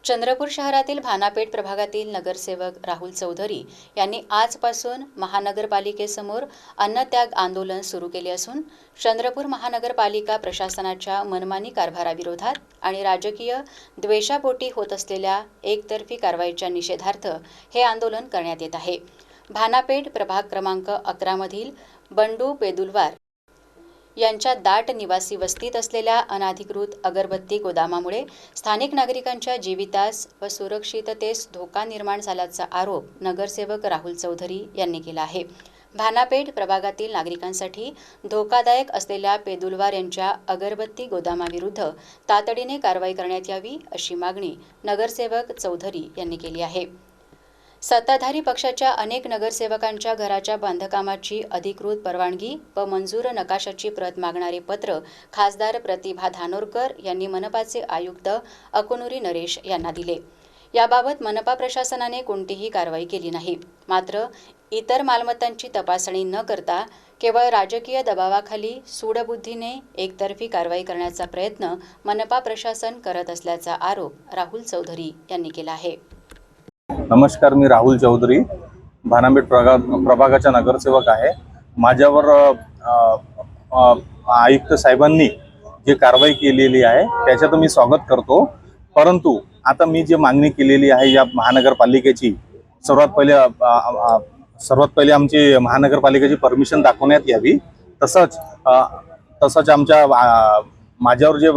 चंद्रपूर शहरातील भानापेठ प्रभागातील नगरसेवक राहुल चौधरी यांनी आजपासून महानगरपालिकेसमोर अन्नत्याग आंदोलन सुरू केले असून चंद्रपूर महानगरपालिका प्रशासनाच्या मनमानी कारभाराविरोधात आणि राजकीय द्वेषापोटी होत असलेल्या एकतर्फी कारवाईच्या निषेधार्थ हे आंदोलन करण्यात येत आहे। भानापेठ प्रभाग क्रमांक 11 मधील बंडू पेदुलवार यांच्या दाट निवासी वस्तीत असलेल्या अनाधिकृत अगरबत्ती गोदामामुळे स्थानिक नागरिकांच्या जीवितास व सुरक्षिततेस धोका निर्माण झाल्याचा आरोप नगरसेवक राहुल चौधरी यांनी केला आहे। भानापेठ प्रभागातील नागरिकांसाठी धोकादायक असलेल्या पेदुलवार यांच्या अगरबत्ती गोदामाविरुद्ध तातडीने कारवाई करण्यात यावी अशी मागणी नगरसेवक चौधरी यांनी केली आहे। सत्ताधारी पक्षाच्या अनेक नगरसेवकांच्या घराच्या बांधकामाची अधिकृत परवानगी व मंजूर नकाशाची प्रत मागणारे पत्र खासदार प्रतिभा धानोरकर यांनी मनपाचे आयुक्त अकुनुरी नरेश यांना दिले। याबाबत मनपा प्रशासनाने कोणतीही कारवाई केली नाही। मात्र इतर मालमत्तांची तपासणी न करता केवळ राजकीय दबावाखाली सूडबुद्धीने एकतर्फी कारवाई करण्याचा प्रयत्न मनपा प्रशासन करत असल्याचा आरोप राहुल चौधरी यांनी केला आहे। नमस्कार, मी राहुल चौधरी भानापेठ प्रभागाचा नगरसेवक आहे। माझ्यावर आयुक्त साहेबांनी जे कारवाई केलेली आहे त्याचं मी स्वागत करतो। परंतु आता मी जे मागणी केलेली आहे या महानगरपालिकेची सर्वात पहिले आमची महानगरपालिकेची परमिशन दाखवण्यात यावी। तसंच माझ्यावर जे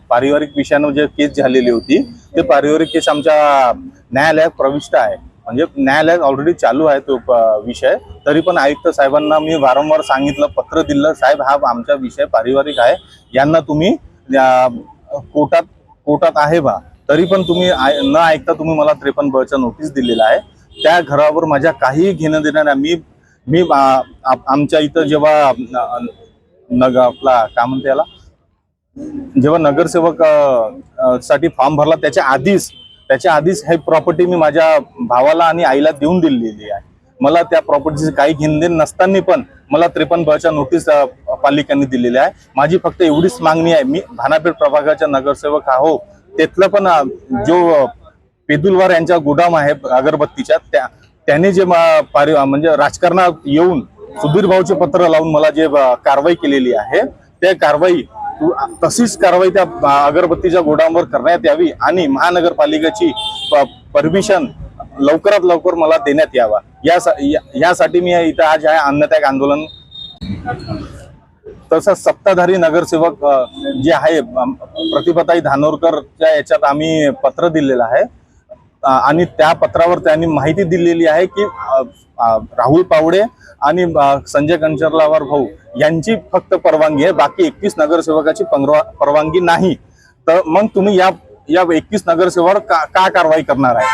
पारिवारिक विषयानं जे केस झालेली होती ते पारिवारिक केस आमच्या न्यायालयात प्रविष्ट आहे, म्हणजे न्यायालयात ऑलरेडी चालू आहे तो विषय। तरी पण आयुक्त साहेबांना मी वारंवार सांगितलं, पत्र दिलं, साहेब हा आमचा विषय पारिवारिक आहे, यांना तुम्ही कोर्टात आहे बा, तरी पण तुम्ही न ऐकता तुम्ही मला 53 नोटीस दिलेला आहे। त्या घरावर माझ्या काही घेणं देणं नाही। मी आमच्या इथं जेव्हा आपला काय म्हणते याला जेव्हा नगरसेवक साठी फॉर्म भरला त्याच्या आधीच हे प्रॉपर्टी मी माझ्या भावाला आणि आईला देऊन दिलेली आहे। मला त्या प्रॉपर्टीचे काही घेणदेण नसताना पण मला 53 नोटीस पालिकांनी दिलेली आहे। माझी फक्त एवढीच मागणी आहे, मी भानापेठ प्रभागाचा नगरसेवक आहो, त्यातलं पण जो पेदुलवार यांचा गोदाम आहे अगरबत्तीच्या त्याने जे म्हणजे राजकारणात येऊन सुधीर भाऊचे पत्र लावून मला जे कारवाई केलेली आहे त्या कारवाई तशीच कारवाई त्या अगरबत्तीच्या गोडाऊनवर करण्यात यावी आणि महानगरपालिकेची परमिशन लवकरात लवकर मला देण्यात यावा, यासाठी मी इथं आज आहे अन्नत्याग आंदोलन। तसंच सत्ताधारी नगरसेवक जे आहे प्रतिभाताई धानोरकरच्या याच्यात आम्ही पत्र दिलेलं आहे आणि त्या पत्रावर त्यांनी माहिती दिलेली आहे की राहुल पावडे आणि संजय कंचरलावर भाऊ यांची फक्त परवानगी आहे, बाकी 21 नगरसेवकाची परवानगी नाही। तर मग तुम्ही या 21 नगरसेवकावर का कारवाई करणार आहे?